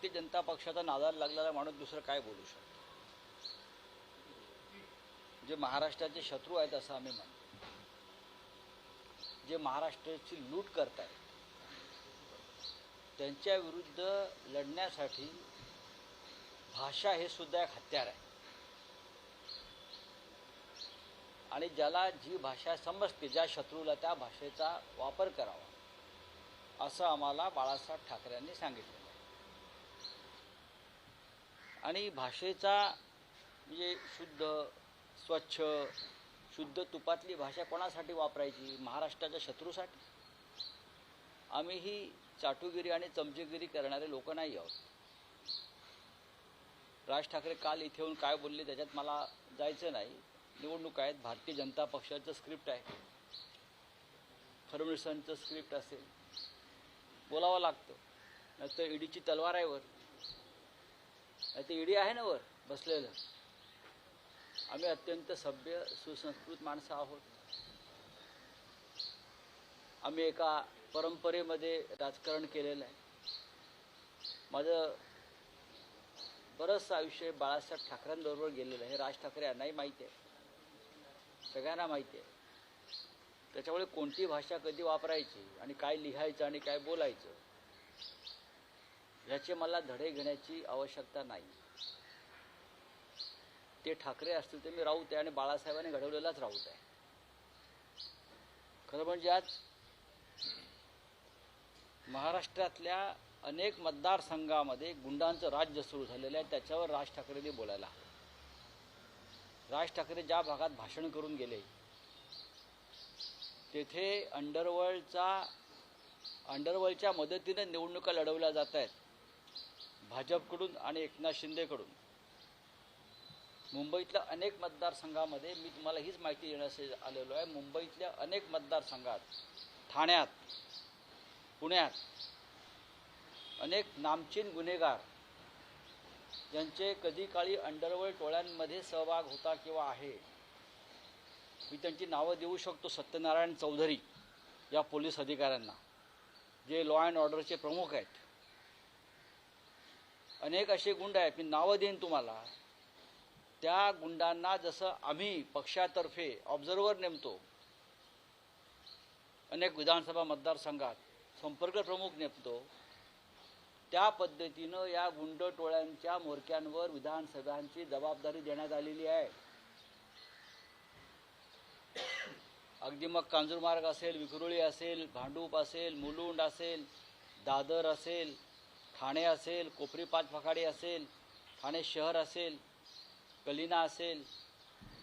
भारतीय जनता पक्षाचा नादाला लागलेला माणूस दुसरं काय बोलू शकतो? जे महाराष्ट्राचे शत्रू आहेत असं आम्ही म्हणतो, जे महाराष्ट्राची लूट करतायत त्यांच्या विरुद्ध लढण्यासाठी भाषा हे सुद्धा एक हत्यार आहे. आणि ज्याला जी भाषा समजते, ज्या शत्रूला त्या भाषेचा वापर करावा असं आम्हाला बाळासाहेब ठाकरेंनी सांगितलेलं आहे. आणि भाषेचा म्हणजे शुद्ध, स्वच्छ, शुद्ध तुपातली भाषा कोणासाठी वापरायची? महाराष्ट्राच्या शत्रूसाठी. आम्ही ही चाटुगिरी आणि चमचेगिरी करणारे लोक नाही आहोत. राज ठाकरे काल इथे येऊन काय बोलले त्याच्यात मला जायचं नाही. निवडणूक आहेत, भारतीय जनता पक्षाचं स्क्रिप्ट आहे, फडणवीसांचं स्क्रिप्ट असेल, बोलावं लागतं. नाही तर ईडीची तलवार आहे वर, नाही तर ईडी आहे ना वर बसलेलं. आम्ही अत्यंत सभ्य सुसंस्कृत माणसं आहोत. आम्ही एका परंपरेमध्ये राजकारण केलेलं आहे. माझं बरंचसं आयुष्य बाळासाहेब ठाकरेंबरोबर गेलेलं आहे. राज ठाकरे यांनाही माहिती आहे, सगळ्यांना माहिती आहे. त्याच्यामुळे कोणती भाषा कधी वापरायची आणि काय लिहायचं आणि काय बोलायचं ह्याचे मला धडे घेण्याची आवश्यकता नाही. ते ठाकरे असतील ते मी राऊत आहे आणि बाळासाहेबांनी घडवलेलाच राऊत आहे. खरं म्हणजे आज महाराष्ट्रातल्या अनेक मतदारसंघामध्ये गुंडांचं राज्य सुरू झालेलं आहे. त्याच्यावर राज ठाकरेंनी बोलायला. राज ठाकरे ज्या भागात भाषण करून गेले तेथे अंडरवर्ल्डच्या मदतीने निवडणुका लढवल्या जात आहेत, भाजपकडून आणि एकनाथ शिंदेकडून. मुंबईतल्या अनेक मतदारसंघामध्ये मी तुम्हाला हीच माहिती देण्यासाठी आलेलो आहे. मुंबईतल्या अनेक मतदारसंघात, ठाण्यात, पुण्यात अनेक नामचीन गुन्हेगार ज्यांचे कधी काळी अंडरवर्ल्ड टोळ्यांमध्ये सहभाग होता किंवा आहे, मी त्यांची नावं देऊ शकतो. सत्यनारायण चौधरी या पोलीस अधिकाऱ्यांना, जे लॉ अँड ऑर्डरचे प्रमुख आहेत. अनेक असे गुंड आहेत, मी नावं देईन तुम्हाला. त्या गुंडांना जसं आम्ही पक्षातर्फे ऑब्झर्वर नेमतो, अनेक विधानसभा मतदारसंघात संपर्क प्रमुख नेमतो, त्या पद्धतीनं या गुंड टोळ्यांच्या म्होरक्यांवर विधानसभांची जबाबदारी देण्यात आलेली आहे. अगदी मग कांजूरमार्ग असेल, विक्रोळी असेल, भांडूप असेल, मुलुंड असेल, दादर असेल, ठाणे असेल, कोपरी पाचपखाडी असेल, ठाणे शहर असेल, कलिना असेल,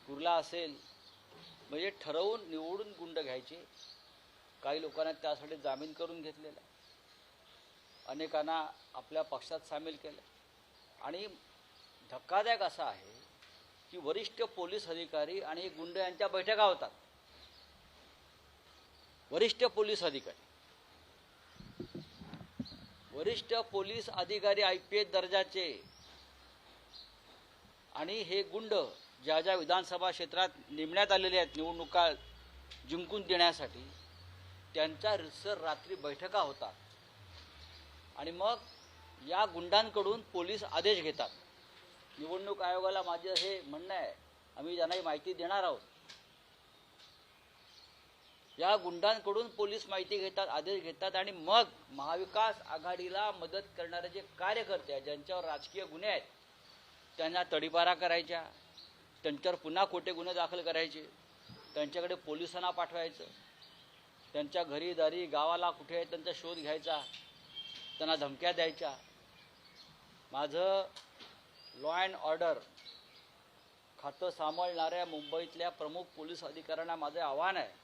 कुर्ला असेल, म्हणजे ठरवून निवडून गुंड घ्यायचे. काही लोकांना त्यासाठी जामीन करून घेतलेला आहे, अनेकांना आपल्या पक्षात सामील केलं. आणि धक्कादायक असं आहे की वरिष्ठ पोलीस अधिकारी आणि गुंड यांच्या बैठका होतात. वरिष्ठ पोलीस अधिकारी IPS दर्जाचे आणि हे गुंड ज्या ज्या विधानसभा क्षेत्रात नेमण्यात आलेले आहेत निवडणुका जिंकून देण्यासाठी, त्यांच्या रितसर रात्री बैठका होतात. आणि मग या गुंडांकडून पोलीस आदेश घेतात. निवडणूक आयोगाला माझं हे म्हणणं आहे, आम्ही त्यांनाही माहिती देणार आहोत. या गुंडांकडून पोलीस माहिती घेतात, आदेश घेतात, आणि मग महाविकास आघाडीला मदत करणारे जे कार्यकर्ते आहेत, ज्यांच्यावर राजकीय गुन्हे आहेत, त्यांना तडीपारा करायच्या, त्यांच्यावर पुन्हा खोटे गुन्हे दाखल करायचे, त्यांच्याकडे पोलिसांना पाठवायचं, त्यांच्या घरी दारी गावाला कुठे आहे त्यांचा शोध घ्यायचा, त्यांना धमक्या द्यायच्या. माझं लॉ अँड ऑर्डर खातं सांभाळणाऱ्या मुंबईतल्या प्रमुख पोलीस अधिकाऱ्यांना माझं आव्हान आहे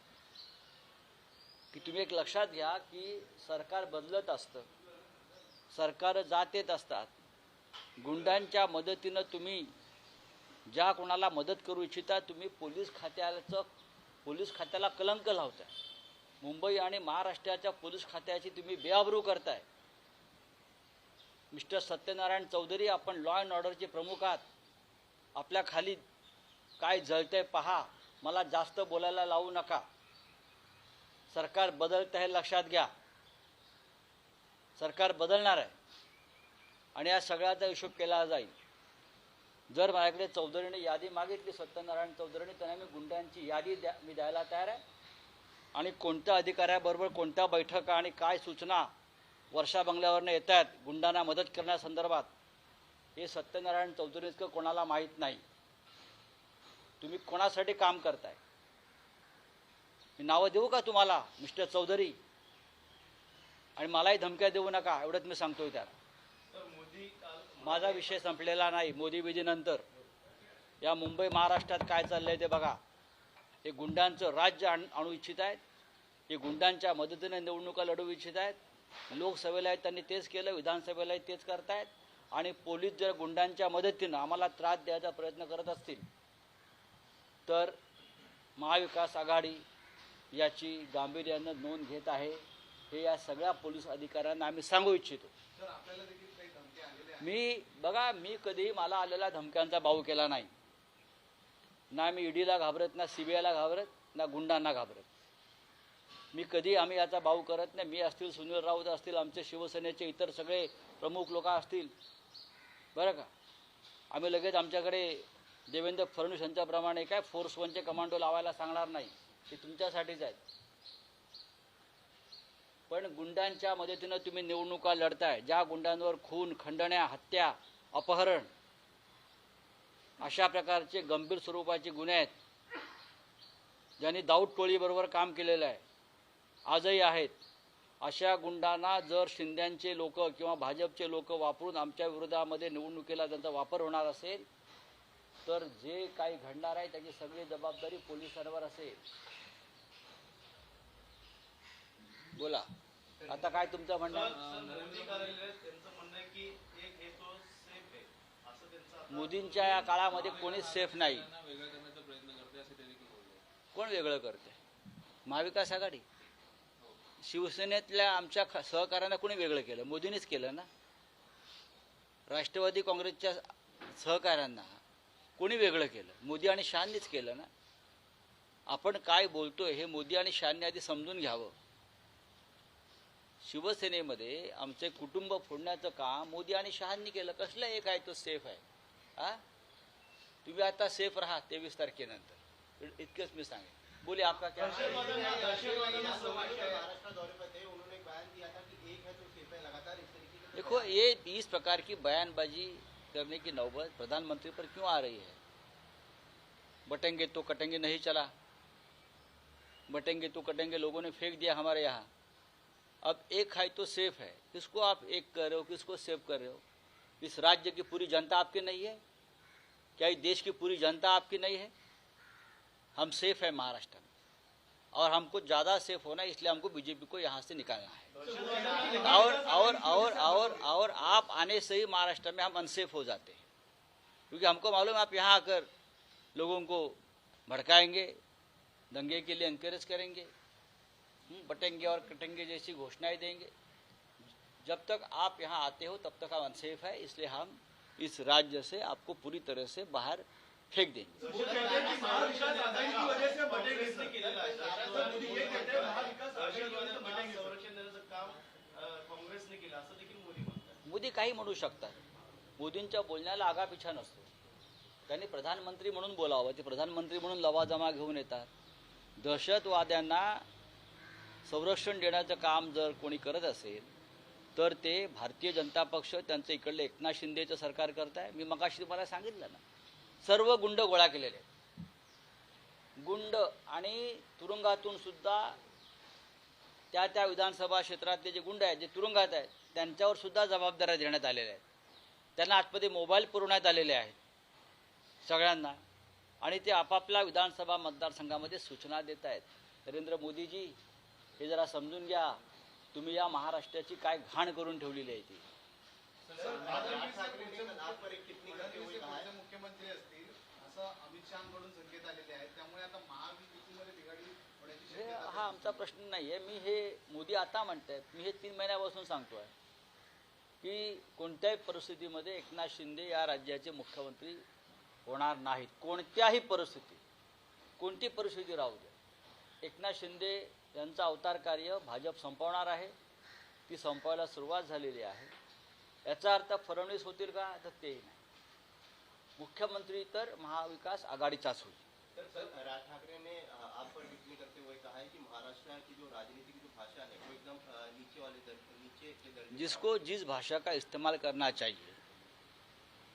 की तुम्ही एक लक्षात घ्या की सरकार बदलत असतं, सरकार जात येत असतात. गुंडांच्या मदतीनं तुम्ही ज्या कोणाला मदत करू इच्छिता, तुम्ही पोलीस खात्याला कलंक लावताय. मुंबई आणि महाराष्ट्राच्या पोलीस खात्याची तुम्ही बेआबरू करताय. मिस्टर सत्यनारायण चौधरी, आपण लॉ अँड ऑर्डरचे प्रमुख आहात. आपल्या खाली काय जळतंय पहा, मला जास्त बोलायला लावू नका. सरकार बदलतं हे लक्षात घ्या. सरकार बदलणार आहे. आणि या सगळ्याचा हिशोब केला जाईल. जर माझ्याकडे चौधरीने यादी मागितली, सत्यनारायण चौधरीने, त्यांना मी गुंड्यांची यादी मी द्यायला तयार आहे. आणि कोणत्या अधिकाऱ्याबरोबर कोणत्या बैठका आणि काय सूचना वर्षा बंगल्यावरनं येत आहेत गुंडांना मदत करण्यासंदर्भात, हे सत्यनारायण चौधरी इतकं कोणाला माहीत नाही. तुम्ही कोणासाठी काम करताय? मी नावं देऊ का तुम्हाला, मिस्टर चौधरी? आणि मलाही धमक्या देऊ नका, एवढंच मी सांगतोय त्याला. माझा विषय संपलेला नाही. मोदी विधीनंतर या मुंबई महाराष्ट्रात काय चाललंय ते बघा. हे गुंडांचं राज्य आणू इच्छित आहेत. हे गुंडांच्या मदतीने निवडणुका लढवू इच्छित आहेत. लोकसभेला त्यांनी तेच केलं, विधानसभेलाही तेच करतायत. आणि पोलीस जर गुंडांच्या मदतीनं आम्हाला त्रास द्यायचा प्रयत्न करत असतील तर महाविकास आघाडी याची गांभीर्यानं नोंद घेत आहे. हे या सगळ्या पोलीस अधिकाऱ्यांना आम्ही सांगू इच्छितो. मी कधी मला आलेल्या धमक्यांचा बाऊ केला नाही. ना मी ईडीला घाबरत, ना सीबीआयला घाबरत, ना गुंडांना घाबरत. मी कधी आम्ही याचा बाऊ करत नाही. मी असतील, सुनील राऊत असतील, आमचे शिवसेनेचे इतर सगळे प्रमुख लोक असतील, बरं का, आम्ही लगेच आमच्याकडे देवेंद्र फडणवीस यांच्याप्रमाणे काय फोर्स 1चे कमांडो लावायला सांगणार नाही. ते तुमच्यासाठीच आहेत. पण गुंडांच्या मदतीनं तुम्ही निवडणुका लढताय. ज्या गुंडांवर खून, खंडण्या, हत्या, अपहरण अशा प्रकारचे गंभीर स्वरूपाचे गुन्हे आहेत, ज्यांनी दाऊद टोळीबरोबर काम केलेलं आहे, आजही आहेत, अशा गुंडांना जर शिंद्यांचे लोक किंवा भाजपचे लोक वापरून आमच्या विरोधामध्ये निवडणुकीला त्यांचा वापर होणार असेल तर जे काही घडणार आहे त्याची सगळी जबाबदारी पोलिसांवर असेल. बोला आता काय तुमचं म्हणणं? मोदींच्या या काळामध्ये कोणीच सेफ नाही. कोण वेगळं करते? महाविकास आघाडी. शिवसेनेतल्या आमच्या सहकार्यांना कोणी वेगळं केलं? मोदींनीच केलं ना. राष्ट्रवादी काँग्रेसच्या सहकार्यांना कोणी वेगळं केलं? मोदी आणि शहांनीच केलं ना. आपण काय बोलतोय हे मोदी आणि शहांनी आधी समजून घ्यावं. शिवसेनेमध्ये आमचे कुटुंब फोडण्याचं काम मोदी आणि शहांनी केलं. कसलं एक आहे तो सेफ आहे? तुम्ही आता सेफ राहा 23 तारखेनंतर, इतकंच मी सांगेन. बोले आपका क्या? देखो, ये इस प्रकार की बयानबाजी करने की नौबत प्रधानमंत्री पर क्यों आ रही है? बटेंगे तो कटेंगे नहीं चला, बटेंगे तो कटेंगे लोगों ने फेंक दिया हमारे यहाँ. अब एक है तो सेफ है. किसको आप एक कर रहे हो, किसको सेव कर रहे हो? इस राज्य की पूरी जनता आपकी नहीं है क्या? इस देश की पूरी जनता आपकी नहीं है? हम सेफ है महाराष्ट्र में, और हमको ज़्यादा सेफ होना है, इसलिए हमको बीजेपी को यहाँ से निकालना है. और आप आने से ही महाराष्ट्र में हम अनसेफ हो जाते हैं, क्योंकि हमको मालूम है आप यहाँ आकर लोगों को भड़काएंगे, दंगे के लिए एनकरेज करेंगे, बटेंगे और कटेंगे जैसी घोषणाएं देंगे. जब तक आप यहाँ आते हो तब तक हम अनसेफ है, इसलिए हम इस राज्य से आपको पूरी तरह से बाहर फेंक देंगे. मोदी काही म्हणू शकतात. मोदींच्या बोलण्याला आगापिछा नसतो. त्यांनी प्रधानमंत्री म्हणून बोलावं. ते प्रधानमंत्री म्हणून लवाजमा घेऊन येतात. दहशतवाद्यांना संरक्षण देण्याचं काम जर कोणी करत असेल तर ते भारतीय जनता पक्ष, त्यांचं इकडले एकनाथ शिंदेचं सरकार करत आहे. मी मगाशी तुम्हाला सांगितलं ना, सर्व गुंड गोळा केलेले आहेत. गुंड आणि तुरुंगातून सुद्धा त्या विधानसभा क्षेत्रातले जे गुंड आहेत, जे तुरुंगात आहेत, त्यांच्यावर सुद्धा जबाबदाऱ्या देण्यात आलेल्या आहेत. त्यांना आतमध्ये मोबाईल पुरवण्यात आलेले आहेत सगळ्यांना, आणि ते आपापल्या विधानसभा मतदारसंघामध्ये सूचना देत आहेत. नरेंद्र मोदीजी, हे जरा समजून घ्या, तुम्ही या महाराष्ट्राची काय घाण करून ठेवलेली आहे ती. मुख्यमंत्री असतील असं अमित शहाकडून संकेत आलेले आहेत, त्यामुळे आता महायुतीमध्ये बिघाडी होण्याची शक्यता. हा आमचा प्रश्न नाही आहे. मी हे मोदी आता म्हणतायत, मी हे 3 महिन्यापासून सांगतोय की कोणत्याही परिस्थितीमध्ये एकनाथ शिंदे या राज्याचे मुख्यमंत्री होणार नाहीत. कोणत्याही परिस्थिती, कोणती परिस्थिती राहू दे. एकनाथ शिंदे यांचा अवतार कार्य भाजप संपवणार आहे. ती संपवायला सुरुवात झालेली आहे. याचा अर्थ फडणवीस होतील का, तर तेही नाही. मुख्यमंत्री तर महाविकास आघाडीचाच होईल. सर राज ठाकरे ने आप पर टिप्पणी करते हुए कहा है कि महाराष्ट्र की जो राजनीति की जो भाषा है वो एकदम नीचे के दर्जे. जिसको जिस भाषा का इस्तेमाल करना चाहिए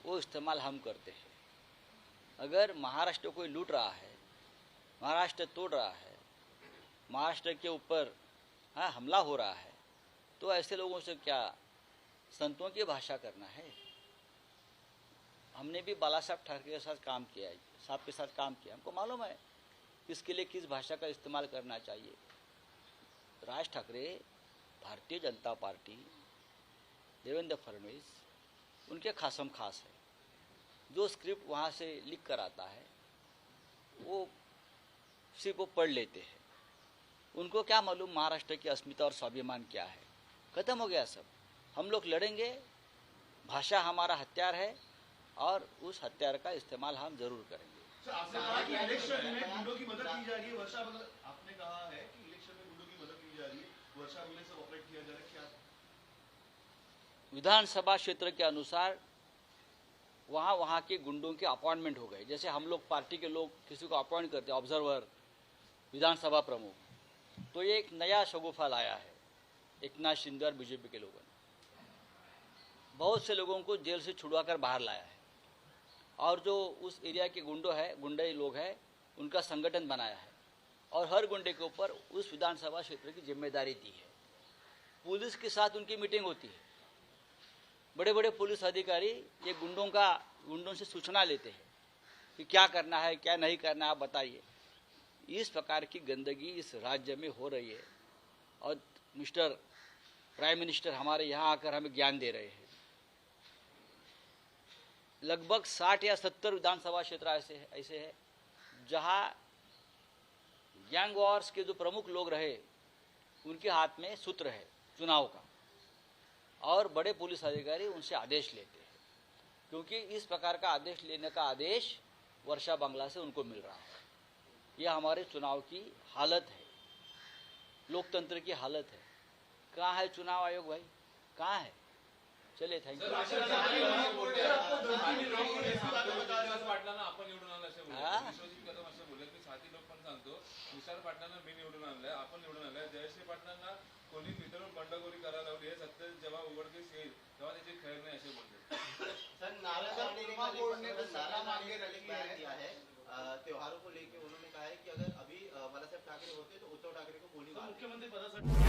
वो इस्तेमाल हम करते हैं. अगर महाराष्ट्र कोई लूट रहा है, महाराष्ट्र तोड़ रहा है, महाराष्ट्र के ऊपर हमला हो रहा है, तो ऐसे लोगों से क्या संतों की भाषा करना है. हमने भी बाला साहब ठाकरे के साथ काम किया है, साहब के साथ काम किया, हमको मालूम है किसके लिए किस भाषा का इस्तेमाल करना चाहिए. राज ठाकरे, भारतीय जनता पार्टी, देवेंद्र फडणवीस उनके खासम खास है. जो स्क्रिप्ट वहाँ से लिख कर आता है वो सिर्फ वो पढ़ लेते हैं. उनको क्या मालूम महाराष्ट्र की अस्मिता और स्वाभिमान क्या है. खत्म हो गया सब. हम लोग लड़ेंगे, भाषा हमारा हथियार है और उस हथियार का इस्तेमाल हम जरूर करेंगे. सर, आपने कहा कि इलेक्शन में गुंडों की मदद की जा रही है, वर्षा बगल आपने कहा है कि इलेक्शन में गुंडों की मदद की जा रही है, वर्षा बगल से ऑपरेट किया जा रहा है. क्या विधानसभा क्षेत्र के अनुसार वहाँ के गुंडों के अपॉइंटमेंट हो गए. जैसे हम लोग पार्टी के लोग किसी को अपॉइंट करते हैं, ऑब्जर्वर, विधानसभा प्रमुख, तो ये एक नया शगुफा लाया है एकनाथ शिंदे और बीजेपी के लोगों ने. बहुत से लोगों को जेल से छुड़वा कर बाहर लाया है और जो उस एरिया के गुंडे लोग हैं उनका संगठन बनाया है और हर गुंडे के ऊपर उस विधानसभा क्षेत्र की जिम्मेदारी दी है. पुलिस के साथ उनकी मीटिंग होती है. बड़े बड़े पुलिस अधिकारी ये गुंडों से सूचना लेते हैं कि क्या करना है, क्या नहीं करना है, आप बताइए. इस प्रकार की गंदगी इस राज्य में हो रही है और मिस्टर प्राइम मिनिस्टर हमारे यहाँ आकर हमें ज्ञान दे रहे हैं. लगभग 60 या 70 विधानसभा क्षेत्र ऐसे है जहाँ गैंग वॉर्स के जो प्रमुख लोग रहे उनके हाथ में सूत्र है चुनाव का और बड़े पुलिस अधिकारी उनसे आदेश लेते हैं, क्योंकि इस प्रकार का आदेश लेने का आदेश वर्षा बंगला से उनको मिल रहा है. यह हमारे चुनाव की हालत है, लोकतंत्र की हालत है. कहाँ है चुनाव आयोग भाई, कहाँ है? चलिए, थँक यू. विशाल पाटलांना मी निवडून आणलंय, आपण निवडून आणलंय. जयश्री पाटलांना कोणी मित्रांनो बंडखोरी करायला लावली आहे. सत्य जेव्हा उघडकीस येईल तेव्हा त्याची खैर नाही असे बोलते. सर नारायण ने दिया है त्योहारों को लेकर. उन्होंने कहा है कि अगर अभी बाला साहब ठाकरे होते तो उद्धव ठाकरे को गोली मार. मुख्यमंत्री पदासाठी